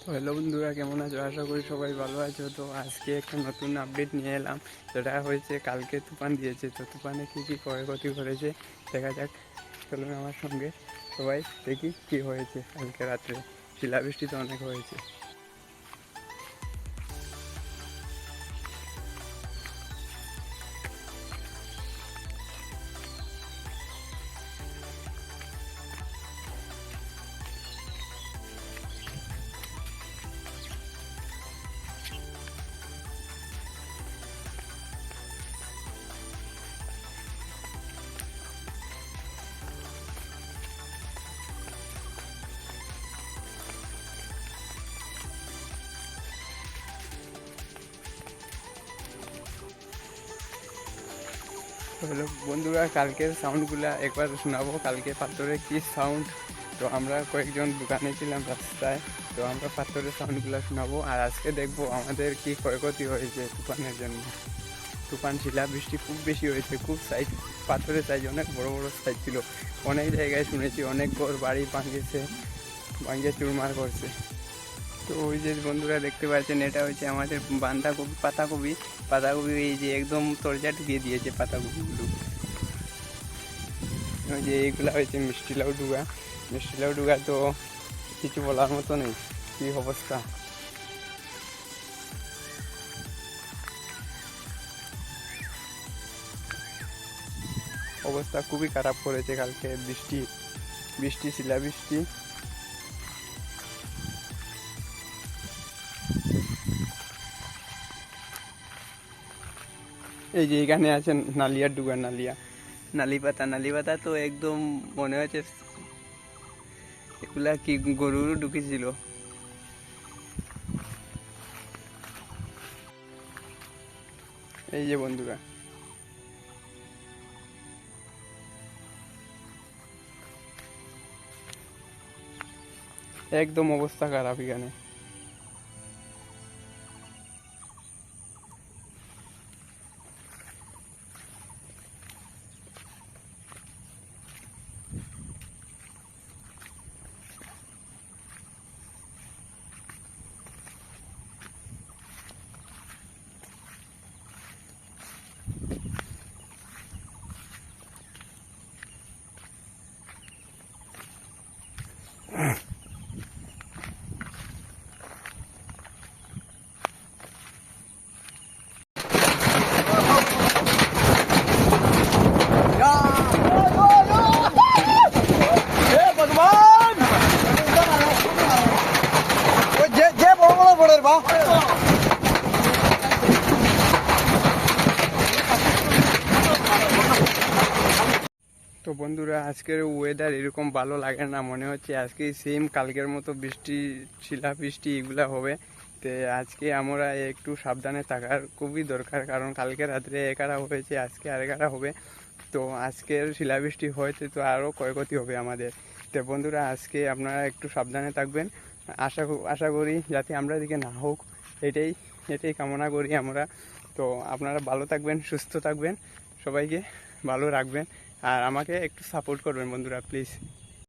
তো হ্যালো বন্ধুরা, কেমন আছো? আশা করি সবাই ভালো আছো। তো আজকে একটা নতুন আপডেট নিয়ে এলাম। যেটা হয়েছে, কালকে তুফান দিয়েছে। তো তুফানে কী কী ক্ষয়ক্ষতি করেছে দেখা যাক। চলুন আমার সঙ্গে সবাই দেখি কী হয়েছে। কালকে রাত্রে শিলাবৃষ্টি তো অনেক হয়েছে। তো হ্যালো বন্ধুরা, কালকের সাউন্ডগুলা একবার শোনাবো। কালকে পাথরের কী সাউন্ড! তো আমরা কয়েকজন দোকানে ছিলাম রাস্তায়, তো আমরা পাথরের সাউন্ডগুলো শোনাবো। আর আজকে দেখবো আমাদের কী ক্ষয়ক্ষতি হয়েছে তুফানের জন্য। তুফান শিলাবৃষ্টি খুব বেশি হয়েছে, খুব সাইজ, পাথরের সাইজ অনেক বড় বড় সাইজ ছিল। অনেক জায়গায় শুনেছি অনেক ঘর বাড়ি ভাঙিয়ে চুরমার করছে। তো ওই যে বন্ধুরা দেখতে পাচ্ছেন, এটা হচ্ছে আমাদের বাঁধাকপি, পাতাকপি এই যে একদম তরজা ঢুকিয়ে দিয়েছে পাতাকপিগুলো। ওই যে এইগুলা হয়েছে মিষ্টি লাউ ডুগা। তো কিছু বলার মতো নেই, কী অবস্থা! অবস্থা খুবই খারাপ করেছে কালকে বৃষ্টি শিলাবৃষ্টি। এই যে এখানে আছেন নালিয়ার ডুগা, নালি পাতা তো একদম মনে হচ্ছে এগুলা কি গরুরও ঢুকেছিল। এই যে বন্ধুরা, একদম অবস্থা খারাপ এখানে। তো বন্ধুরা, আজকের ওয়েদার এরকম ভালো লাগে না, মনে হচ্ছে আজকে সেম কালকের মতো বৃষ্টি, শিলাবৃষ্টি এগুলা হবে। তো আজকে আমরা একটু সাবধানে থাকার খুবই দরকার, কারণ কালকে রাত্রে একারা হয়েছে, আজকে আরেকারা হবে। তো আজকের শিলাবৃষ্টি হয়েছে তো আরও ক্ষয়ক্ষতি হবে আমাদের। তো বন্ধুরা, আজকে আপনারা একটু সাবধানে থাকবেন। আশা করি যাতে আমরা দিকে না হোক, এটাই এটাই কামনা করি আমরা। তো আপনারা ভালো থাকবেন, সুস্থ থাকবেন, সবাইকে ভালো রাখবেন। আর আমাকে একটু সাপোর্ট করবেন বন্ধুরা, প্লিজ।